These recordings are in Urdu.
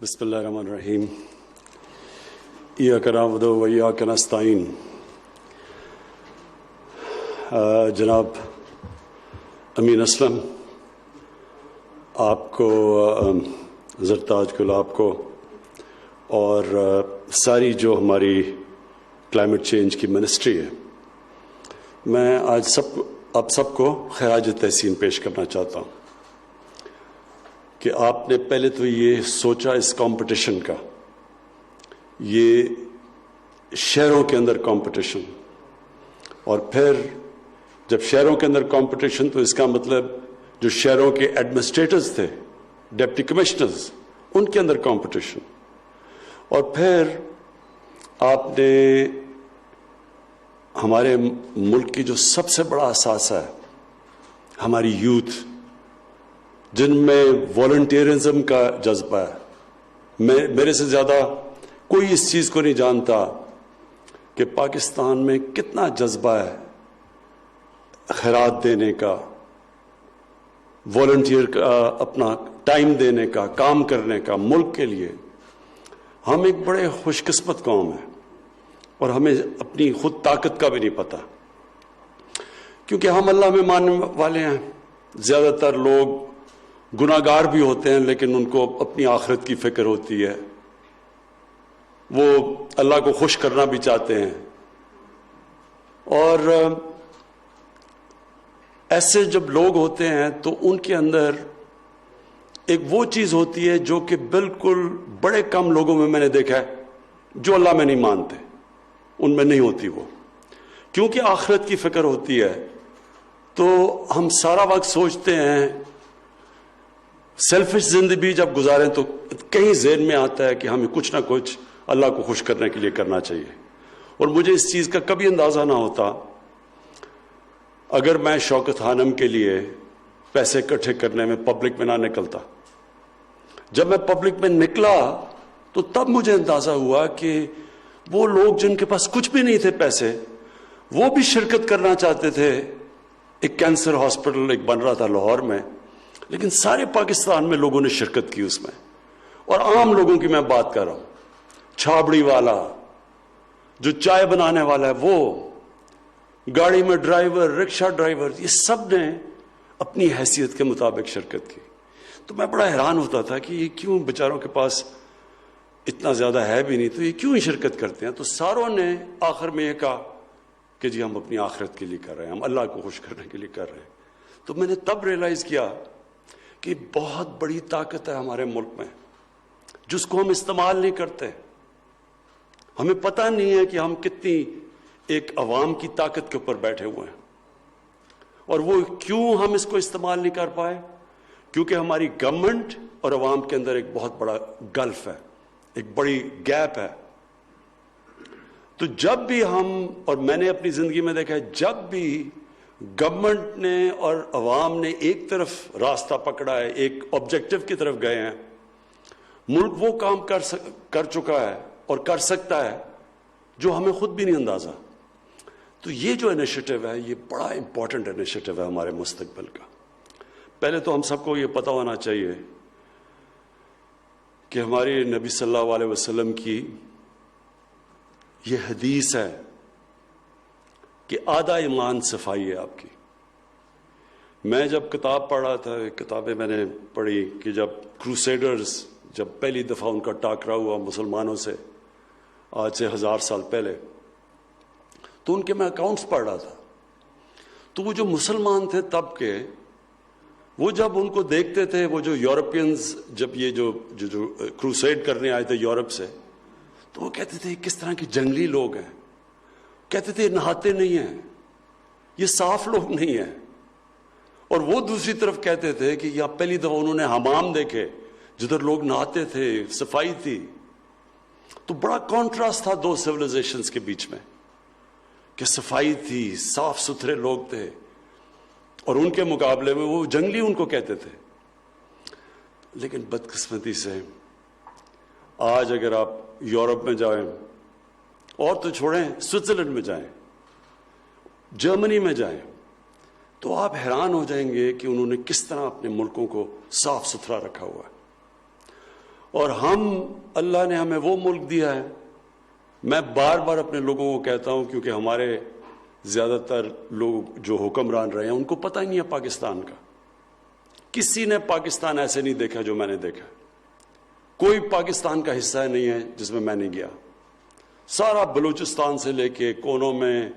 بسم اللہ الرحمن الرحیم ایاک نعبد و ایاک نستعین. جناب امین اسلم، آپ کو، زرتاج گل آپ کو، اور ساری جو ہماری کلائمیٹ چینج کی منسٹری ہے، میں آج آپ سب کو خراج تحسین پیش کرنا چاہتا ہوں کہ آپ نے پہلے تو یہ سوچا اس کمپٹیشن کا، یہ شہروں کے اندر کمپٹیشن، اور پھر جب شہروں کے اندر کمپٹیشن تو اس کا مطلب جو شہروں کے ایڈمنسٹریٹرز تھے، ڈپٹی کمشنرز، ان کے اندر کمپٹیشن، اور پھر آپ نے ہمارے ملک کی جو سب سے بڑا اثاثہ ہے، ہماری یوتھ، جن میں والنٹیرزم کا جذبہ ہے. میرے سے زیادہ کوئی اس چیز کو نہیں جانتا کہ پاکستان میں کتنا جذبہ ہے خیرات دینے کا، والنٹیئر کا، اپنا ٹائم دینے کا، کام کرنے کا ملک کے لیے. ہم ایک بڑے خوش قسمت قوم ہیں، اور ہمیں اپنی خود طاقت کا بھی نہیں پتہ، کیونکہ ہم اللہ میں ماننے والے ہیں. زیادہ تر لوگ گناہگار بھی ہوتے ہیں، لیکن ان کو اپنی آخرت کی فکر ہوتی ہے، وہ اللہ کو خوش کرنا بھی چاہتے ہیں. اور ایسے جب لوگ ہوتے ہیں تو ان کے اندر ایک وہ چیز ہوتی ہے جو کہ بالکل بڑے کم لوگوں میں نے دیکھا ہے، جو اللہ میں نہیں مانتے، ان میں نہیں ہوتی وہ. کیونکہ آخرت کی فکر ہوتی ہے تو ہم سارا وقت سوچتے ہیں. سیلفش زندگی جب گزاریں تو کہیں ذہن میں آتا ہے کہ ہمیں کچھ نہ کچھ اللہ کو خوش کرنے کے لیے کرنا چاہیے. اور مجھے اس چیز کا کبھی اندازہ نہ ہوتا اگر میں شوکت خانم کے لیے پیسے اکٹھے کرنے میں پبلک میں نہ نکلتا. جب میں پبلک میں نکلا تو تب مجھے اندازہ ہوا کہ وہ لوگ جن کے پاس کچھ بھی نہیں تھے پیسے، وہ بھی شرکت کرنا چاہتے تھے. ایک کینسر ہاسپٹل ایک بن رہا تھا لاہور میں، لیکن سارے پاکستان میں لوگوں نے شرکت کی اس میں. اور عام لوگوں کی میں بات کر رہا ہوں، چھابڑی والا، جو چائے بنانے والا ہے، وہ گاڑی میں ڈرائیور، رکشہ ڈرائیور، یہ سب نے اپنی حیثیت کے مطابق شرکت کی. تو میں بڑا حیران ہوتا تھا کہ یہ کیوں بیچاروں کے پاس اتنا زیادہ ہے بھی نہیں، تو یہ کیوں ہی شرکت کرتے ہیں. تو ساروں نے آخر میں یہ کہا کہ جی ہم اپنی آخرت کے لیے کر رہے ہیں، ہم اللہ کو خوش کرنے کے لیے کر رہے ہیں. تو میں نے تب ریئلائز کیا کہ بہت بڑی طاقت ہے ہمارے ملک میں، جس کو ہم استعمال نہیں کرتے. ہمیں پتہ نہیں ہے کہ ہم کتنی ایک عوام کی طاقت کے اوپر بیٹھے ہوئے ہیں. اور وہ کیوں ہم اس کو استعمال نہیں کر پائے؟ کیونکہ ہماری گورنمنٹ اور عوام کے اندر ایک بہت بڑا گلف ہے، ایک بڑی گیپ ہے. تو جب بھی ہم، اور میں نے اپنی زندگی میں دیکھا ہے، جب بھی گورنمنٹ نے اور عوام نے ایک طرف راستہ پکڑا ہے، ایک آبجیکٹو کی طرف گئے ہیں، ملک وہ کام کر چکا ہے اور کر سکتا ہے جو ہمیں خود بھی نہیں اندازہ. تو یہ جو انیشیٹو ہے، یہ بڑا امپورٹنٹ انیشیٹو ہے ہمارے مستقبل کا. پہلے تو ہم سب کو یہ پتہ ہونا چاہیے کہ ہمارے نبی صلی اللہ علیہ وسلم کی یہ حدیث ہے کہ آدھا ایمان صفائی ہے آپ کی. میں جب کتاب پڑھ رہا تھا، کتابیں میں نے پڑھی کہ جب کروسیڈرز، جب پہلی دفعہ ان کا ٹاکرا ہوا مسلمانوں سے آج سے 1000 سال پہلے، تو ان کے میں اکاؤنٹس پڑھ رہا تھا. تو وہ جو مسلمان تھے تب کے، وہ جب ان کو دیکھتے تھے، وہ جو یورپینز جب یہ جو کروسیڈ کرنے آئے تھے یورپ سے، تو وہ کہتے تھے کس طرح کے جنگلی لوگ ہیں. کہتے تھے نہاتے نہیں ہیں، یہ صاف لوگ نہیں ہیں. اور وہ دوسری طرف کہتے تھے کہ یا پہلی دفعہ انہوں نے حمام دیکھے جدھر لوگ نہاتے تھے، صفائی تھی. تو بڑا کانٹراسٹ تھا دو سیولائزیشنز کے بیچ میں، کہ صفائی تھی، صاف ستھرے لوگ تھے، اور ان کے مقابلے میں وہ جنگلی ان کو کہتے تھے. لیکن بدقسمتی سے آج اگر آپ یورپ میں جائیں، اور تو چھوڑیں سوئٹزرلینڈ میں جائیں، جرمنی میں جائیں، تو آپ حیران ہو جائیں گے کہ انہوں نے کس طرح اپنے ملکوں کو صاف ستھرا رکھا ہوا ہے. اور اللہ نے ہمیں وہ ملک دیا ہے. میں بار بار اپنے لوگوں کو کہتا ہوں، کیونکہ ہمارے زیادہ تر لوگ جو حکمران رہے ہیں ان کو پتہ ہی نہیں ہے پاکستان کا. کسی نے پاکستان ایسے نہیں دیکھا جو میں نے دیکھا. کوئی پاکستان کا حصہ نہیں ہے جس میں میں نہیں گیا. سارا بلوچستان سے لے کے کونوں میں،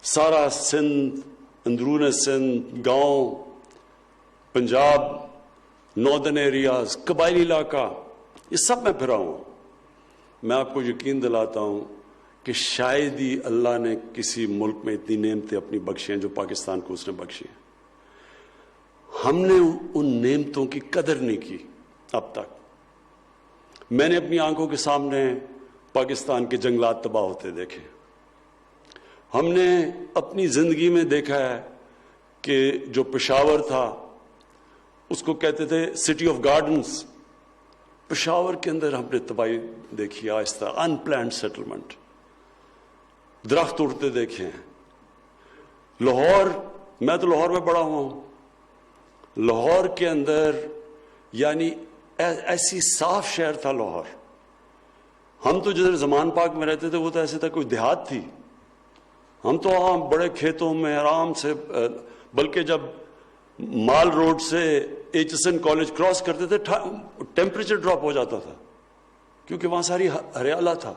سارا سندھ، اندرون سندھ، گاؤں، پنجاب، ناردرن ایریاز، قبائلی علاقہ، یہ سب میں پھرا ہوں. میں آپ کو یقین دلاتا ہوں کہ شاید ہی اللہ نے کسی ملک میں اتنی نعمتیں اپنی بخشی ہیں جو پاکستان کو اس نے بخشی ہیں. ہم نے ان نعمتوں کی قدر نہیں کی اب تک. میں نے اپنی آنکھوں کے سامنے پاکستان کے جنگلات تباہ ہوتے دیکھے. ہم نے اپنی زندگی میں دیکھا ہے کہ جو پشاور تھا اس کو کہتے تھے سٹی آف گارڈنز. پشاور کے اندر ہم نے تباہی دیکھی آہستہ، ان پلانڈ سیٹلمنٹ، درخت اڑتے دیکھے ہیں. لاہور، میں تو لاہور میں بڑا ہوا ہوں. لاہور کے اندر یعنی ایسی صاف شہر تھا لاہور. ہم تو جدھر زمان پاک میں رہتے تھے وہ تو ایسے تھا کوئی دیہات تھی. ہم تو وہاں بڑے کھیتوں میں آرام سے، بلکہ جب مال روڈ سے H S N college cross کرتے تھے ٹیمپریچر ڈراپ ہو جاتا تھا کیونکہ وہاں ساری ہریالہ تھا.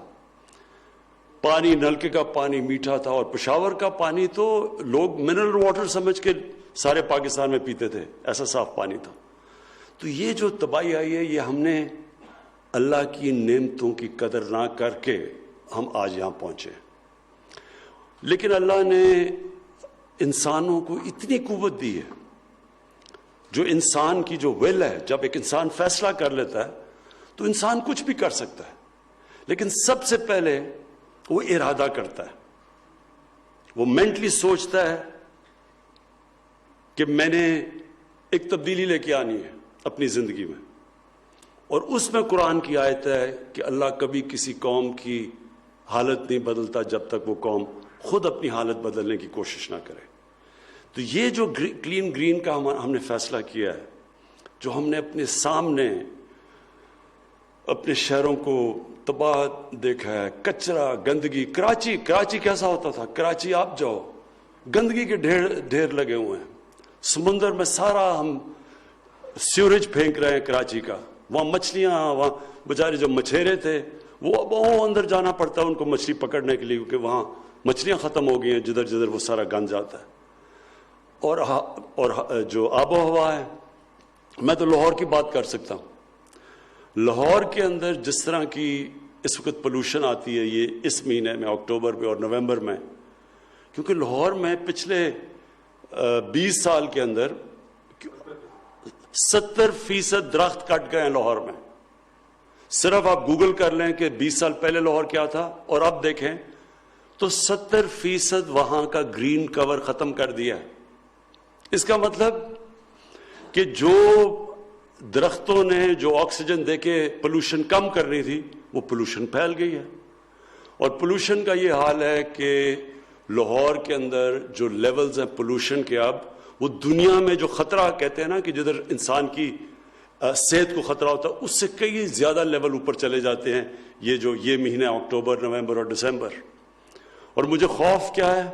پانی نلکے کا پانی میٹھا تھا، اور پشاور کا پانی تو لوگ منرل واٹر سمجھ کے سارے پاکستان میں پیتے تھے، ایسا صاف پانی تھا. تو یہ جو تباہی آئی ہے یہ ہم نے اللہ کی نعمتوں کی قدر نہ کر کے ہم آج یہاں پہنچے. لیکن اللہ نے انسانوں کو اتنی قوت دی ہے، جو انسان کی جو ول ہے، جب ایک انسان فیصلہ کر لیتا ہے تو انسان کچھ بھی کر سکتا ہے. لیکن سب سے پہلے وہ ارادہ کرتا ہے، وہ مینٹلی سوچتا ہے کہ میں نے ایک تبدیلی لے کے آنی ہے اپنی زندگی میں. اور اس میں قرآن کی آیت ہے کہ اللہ کبھی کسی قوم کی حالت نہیں بدلتا جب تک وہ قوم خود اپنی حالت بدلنے کی کوشش نہ کرے. تو یہ جو کلین گرین کا ہم نے فیصلہ کیا ہے، جو ہم نے اپنے سامنے اپنے شہروں کو تباہ دیکھا ہے، کچرا، گندگی. کراچی کیسا ہوتا تھا؟ کراچی آپ جاؤ، گندگی کے ڈھیر لگے ہوئے ہیں. سمندر میں سارا ہم سیوریج پھینک رہے ہیں کراچی کا. وہاں مچھلیاں، وہاں بیچارے جو مچھیرے تھے وہ اندر جانا پڑتا ہے ان کو مچھلی پکڑنے کے لیے، کیونکہ وہاں مچھلیاں ختم ہو گئی ہیں جدھر جدھر وہ سارا گند جاتا ہے. اور جو آب و ہوا ہے، میں تو لاہور کی بات کر سکتا ہوں. لاہور کے اندر جس طرح کی اس وقت پولوشن آتی ہے، یہ اس مہینے میں اکتوبر میں اور نومبر میں، کیونکہ لاہور میں پچھلے 20 سال کے اندر 70% درخت کٹ گئے ہیں لاہور میں. صرف آپ گوگل کر لیں کہ 20 سال پہلے لاہور کیا تھا اور اب دیکھیں تو 70% وہاں کا گرین کور ختم کر دیا ہے. اس کا مطلب کہ جو درختوں نے جو آکسیجن دے کے پولوشن کم کرنی تھی وہ پولوشن پھیل گئی ہے. اور پولوشن کا یہ حال ہے کہ لاہور کے اندر جو لیولز ہیں پولوشن کے، اب وہ دنیا میں جو خطرہ کہتے ہیں نا کہ جدھر انسان کی صحت کو خطرہ ہوتا ہے، اس سے کئی زیادہ لیول اوپر چلے جاتے ہیں یہ مہینے اکتوبر، نومبر اور دسمبر. اور مجھے خوف کیا ہے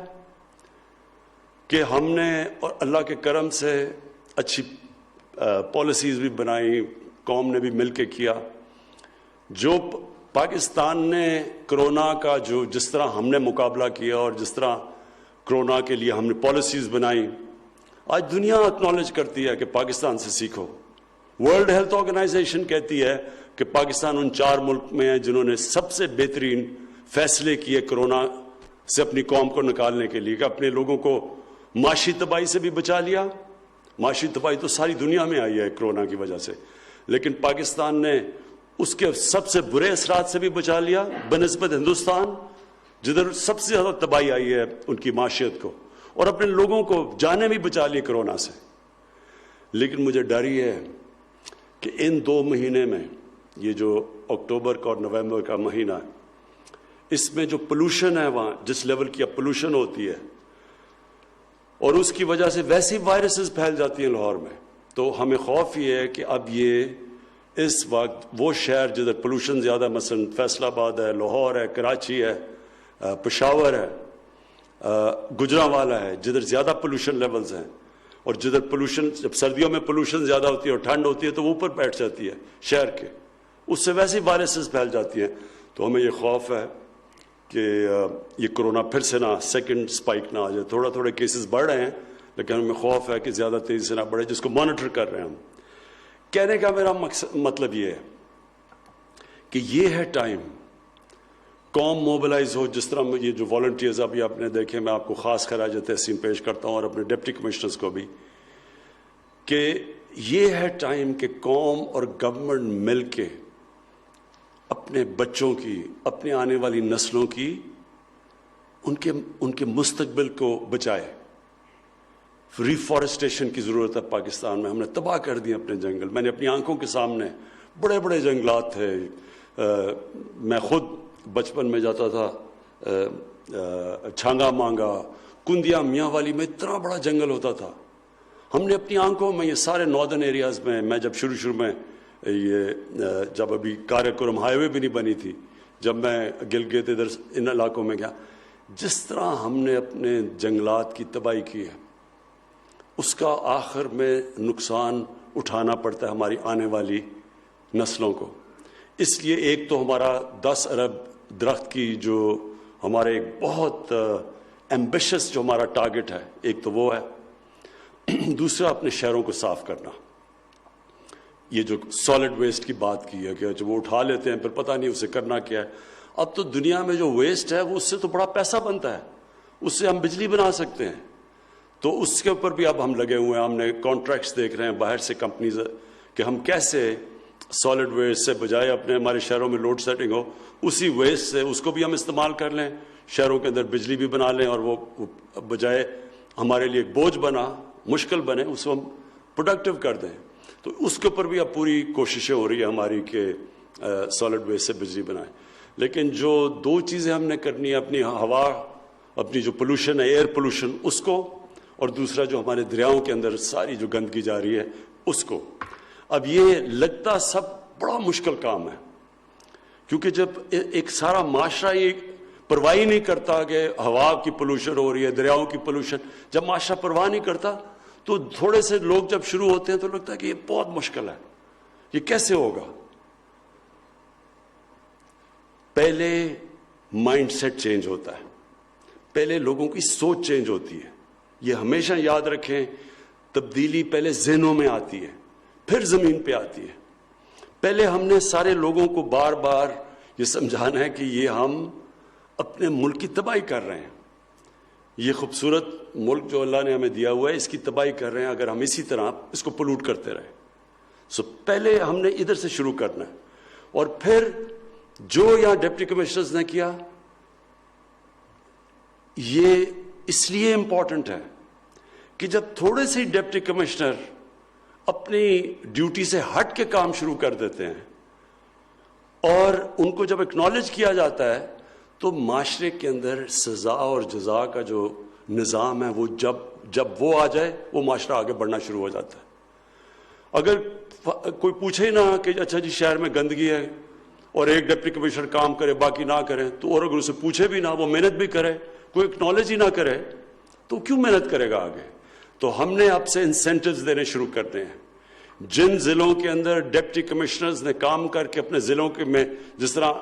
کہ ہم نے اور اللہ کے کرم سے اچھی پالیسیز بھی بنائی، قوم نے بھی مل کے کیا. جو پاکستان نے کرونا کا جس طرح ہم نے مقابلہ کیا اور جس طرح کرونا کے لیے ہم نے پالیسیز بنائی، آج دنیا اکنالج کرتی ہے کہ پاکستان سے سیکھو. ورلڈ ہیلتھ آرگنائزیشن کہتی ہے کہ پاکستان ان 4 ملک میں ہیں جنہوں نے سب سے بہترین فیصلے کیے کرونا سے اپنی قوم کو نکالنے کے لیے، کہ اپنے لوگوں کو معاشی تباہی سے بھی بچا لیا. معاشی تباہی تو ساری دنیا میں آئی ہے کرونا کی وجہ سے، لیکن پاکستان نے اس کے سب سے برے اثرات سے بھی بچا لیا بنسبت ہندوستان، جدھر سب سے زیادہ تباہی آئی ہے ان کی معاشیت کو، اور اپنے لوگوں کو جانیں بھی بچا لی کرونا سے. لیکن مجھے ڈر یہ ہے کہ ان 2 مہینے میں، یہ جو اکتوبر کا اور نومبر کا مہینہ ہے، اس میں جو پولوشن ہے، وہاں جس لیول کی اب پولوشن ہوتی ہے اور اس کی وجہ سے ویسی وائرسز پھیل جاتی ہیں لاہور میں، تو ہمیں خوف یہ ہے کہ اب یہ اس وقت وہ شہر جدھر پولوشن زیادہ، مثلا فیصل آباد ہے، لاہور ہے، کراچی ہے، پشاور ہے، گجرانوالہ ہے، جدھر زیادہ پولوشن لیولز ہیں، اور جدھر پولوشن جب سردیوں میں پولوشن زیادہ ہوتی ہے اور ٹھنڈ ہوتی ہے تو وہ اوپر بیٹھ جاتی ہے شہر کے، اس سے ویسے وائرسز پھیل جاتی ہیں. تو ہمیں یہ خوف ہے کہ یہ کرونا پھر سے نہ سیکنڈ سپائک نہ آ جائے. تھوڑے کیسز بڑھ رہے ہیں لیکن ہمیں خوف ہے کہ زیادہ تیزی سے نہ بڑھے، جس کو مانیٹر کر رہے ہیں ہم. کہنے کا میرا مطلب یہ ہے کہ یہ ہے ٹائم قوم موبلائز ہو. جس طرح یہ جو والنٹیئرز ابھی آپ نے دیکھے، میں آپ کو خاص خراج تحسین پیش کرتا ہوں اور اپنے ڈپٹی کمشنرز کو بھی، کہ یہ ہے ٹائم کہ قوم اور گورنمنٹ مل کے اپنے بچوں کی، اپنے آنے والی نسلوں کی، ان کے مستقبل کو بچائے. ریفارسٹیشن کی ضرورت ہے پاکستان میں. ہم نے تباہ کر دیے اپنے جنگل. میں نے اپنی آنکھوں کے سامنے بڑے بڑے جنگلات تھے. میں خود بچپن میں جاتا تھا چھانگا مانگا، کندیا میاں والی میں اتنا بڑا جنگل ہوتا تھا. ہم نے اپنی آنکھوں میں یہ سارے ناردرن ایریاز میں جب شروع میں یہ جب ابھی کارکرم ہائی وے بھی نہیں بنی تھی، جب میں گلگت ادھر ان علاقوں میں گیا، جس طرح ہم نے اپنے جنگلات کی تباہی کی ہے، اس کا آخر میں نقصان اٹھانا پڑتا ہے ہماری آنے والی نسلوں کو. اس لیے ایک تو ہمارا 10 ارب درخت کی جو ہمارے ایک بہت ایمبیشس جو ہمارا ٹارگٹ ہے، ایک تو وہ ہے. دوسرا اپنے شہروں کو صاف کرنا. یہ جو سالڈ ویسٹ کی بات کی ہے کہ جب وہ اٹھا لیتے ہیں پھر پتہ نہیں اسے کرنا کیا ہے. اب تو دنیا میں جو ویسٹ ہے وہ اس سے تو بڑا پیسہ بنتا ہے، اس سے ہم بجلی بنا سکتے ہیں. تو اس کے اوپر بھی اب ہم لگے ہوئے ہیں. ہم نے کانٹریکٹس دیکھ رہے ہیں باہر سے کمپنیز کہ ہم کیسے سالڈ ویسٹ سے بجائے اپنے ہمارے شہروں میں لوڈ سیٹنگ ہو، اسی ویسٹ سے اس کو بھی ہم استعمال کر لیں، شہروں کے اندر بجلی بھی بنا لیں، اور وہ بجائے ہمارے لیے ایک بوجھ بنا، مشکل بنے، اس کو ہم پروڈکٹیو کر دیں. تو اس کے اوپر بھی اب پوری کوششیں ہو رہی ہیں ہماری کہ سالڈ ویسٹ سے بجلی بنائیں. لیکن جو 2 چیزیں ہم نے کرنی ہے، اپنی ہوا، اپنی جو پولوشن ہے ایئر پولوشن، اس کو، اور دوسرا جو ہمارے دریاؤں کے اندر ساری جو گندگی جا رہی ہے اس کو. اب یہ لگتا سب بڑا مشکل کام ہے، کیونکہ جب ایک سارا معاشرہ یہ پرواہ نہیں کرتا کہ ہوا کی پولوشن ہو رہی ہے، دریاؤں کی پولوشن، جب معاشرہ پرواہ نہیں کرتا تو تھوڑے سے لوگ جب شروع ہوتے ہیں تو لگتا ہے کہ یہ بہت مشکل ہے، یہ کیسے ہوگا. پہلے مائنڈ سیٹ چینج ہوتا ہے، پہلے لوگوں کی سوچ چینج ہوتی ہے. یہ ہمیشہ یاد رکھیں، تبدیلی پہلے ذہنوں میں آتی ہے پھر زمین پہ آتی ہے. پہلے ہم نے سارے لوگوں کو بار بار یہ سمجھانا ہے کہ یہ ہم اپنے ملک کی تباہی کر رہے ہیں. یہ خوبصورت ملک جو اللہ نے ہمیں دیا ہوا ہے، اس کی تباہی کر رہے ہیں اگر ہم اسی طرح اس کو پولوٹ کرتے رہے. پہلے ہم نے ادھر سے شروع کرنا ہے. اور پھر جو یہاں ڈپٹی کمشنرز نے کیا، یہ اس لیے امپورٹنٹ ہے کہ جب تھوڑے سے ڈپٹی کمشنر اپنی ڈیوٹی سے ہٹ کے کام شروع کر دیتے ہیں اور ان کو جب اکنالج کیا جاتا ہے، تو معاشرے کے اندر سزا اور جزا کا جو نظام ہے وہ جب وہ آ جائے، وہ معاشرہ آگے بڑھنا شروع ہو جاتا ہے. اگر کوئی پوچھے نہ کہ اچھا جی شہر میں گندگی ہے اور ایک ڈپٹی کمشنر کام کرے باقی نہ کرے، تو اور اگر اسے پوچھے بھی نہ، وہ محنت بھی کرے، کوئی اکنالج ہی نہ کرے، تو کیوں محنت کرے گا آگے. تو ہم نے اب سے انسینٹیوز دینے شروع کرتے ہیں. جن ضلعوں کے اندر ڈپٹی کمشنرز نے کام کر کے اپنے ضلعوں کے میں، جس طرح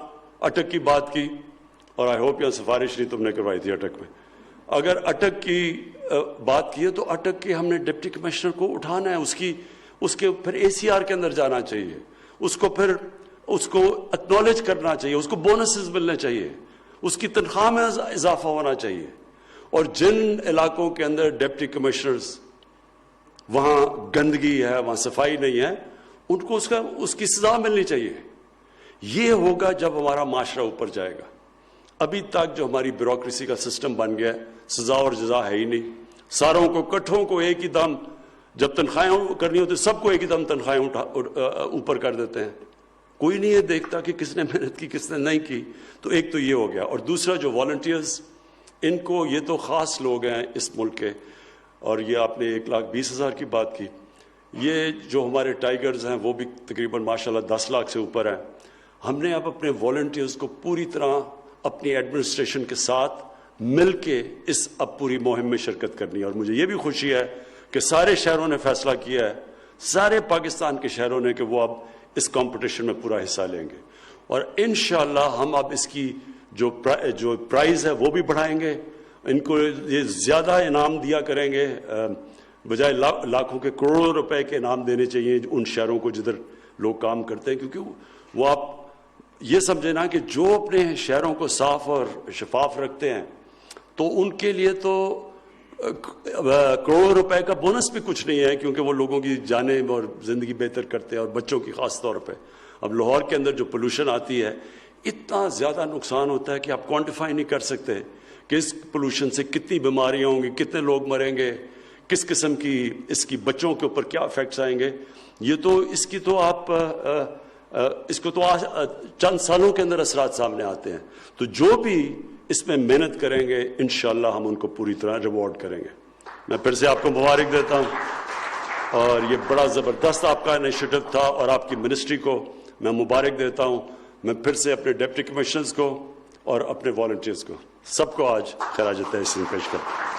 اٹک کی بات کی، اور آئی ہوپ یہاں سفارش نہیں تم نے کروائی تھی اٹک میں، اگر اٹک کی بات کی ہے تو اٹک کے ہم نے ڈپٹی کمشنر کو اٹھانا ہے، اس کے پھر اے سی آر کے اندر جانا چاہیے، اس کو اکنالج کرنا چاہیے، اس کو بونسز ملنے چاہیے، اس کی تنخواہ میں اضافہ ہونا چاہیے. اور جن علاقوں کے اندر ڈپٹی کمشنرز وہاں گندگی ہے، وہاں صفائی نہیں ہے، ان کو اس کی سزا ملنی چاہیے. یہ ہوگا جب ہمارا معاشرہ اوپر جائے گا. ابھی تک جو ہماری بیوروکریسی کا سسٹم بن گیا ہے، سزا اور جزا ہے ہی نہیں. ساروں کو کٹھوں کو ایک ہی دم، جب تنخواہیں کرنی ہوتی سب کو ایک ہی دم تنخواہیں اوپر کر دیتے ہیں. کوئی نہیں یہ دیکھتا کہ کس نے محنت کی کس نے نہیں کی. تو ایک تو یہ ہو گیا. اور دوسرا جو والنٹیئرز، ان کو، یہ تو خاص لوگ ہیں اس ملک کے، اور یہ آپ نے 1,20,000 کی بات کی، یہ جو ہمارے ٹائیگرز ہیں وہ بھی تقریباً ماشاءاللہ 10 لاکھ سے اوپر ہیں. ہم نے اب اپنے والنٹیئرز کو پوری طرح اپنی ایڈمنسٹریشن کے ساتھ مل کے اس اب پوری مہم میں شرکت کرنی ہے. اور مجھے یہ بھی خوشی ہے کہ سارے شہروں نے فیصلہ کیا ہے, سارے پاکستان کے شہروں نے, کہ وہ اب اس کمپٹیشن میں پورا حصہ لیں گے. اور انشاءاللہ ہم اب اس کی جو پرائز ہے وہ بھی بڑھائیں گے. ان کو یہ زیادہ انعام دیا کریں گے, بجائے لاکھوں کے کروڑوں روپے کے انعام دینے چاہیے ان شہروں کو جدھر لوگ کام کرتے ہیں. کیونکہ وہ آپ یہ سمجھیں نا کہ جو اپنے شہروں کو صاف اور شفاف رکھتے ہیں تو ان کے لیے تو کروڑوں روپے کا بونس بھی کچھ نہیں ہے, کیونکہ وہ لوگوں کی جانیں اور زندگی بہتر کرتے ہیں, اور بچوں کی خاص طور پہ. اب لاہور کے اندر جو پولوشن آتی ہے, اتنا زیادہ نقصان ہوتا ہے کہ آپ کوانٹیفائی نہیں کر سکتے کہ اس پولوشن سے کتنی بیماریاں ہوں گی, کتنے لوگ مریں گے, کس قسم کی اس کی بچوں کے اوپر کیا افیکٹس آئیں گے. یہ تو اس کی تو آپ اس کو تو چند سالوں کے اندر اثرات سامنے آتے ہیں. تو جو بھی اس میں محنت کریں گے انشاءاللہ ہم ان کو پوری طرح ریوارڈ کریں گے. میں پھر سے آپ کو مبارک دیتا ہوں, اور یہ بڑا زبردست آپ کا انیشیٹو تھا, اور آپ کی منسٹری کو میں مبارک دیتا ہوں. میں پھر سے اپنے ڈپٹی کمشنرز کو اور اپنے والنٹیئرز کو سب کو آج خراج تحسین پیش کرتا ہوں.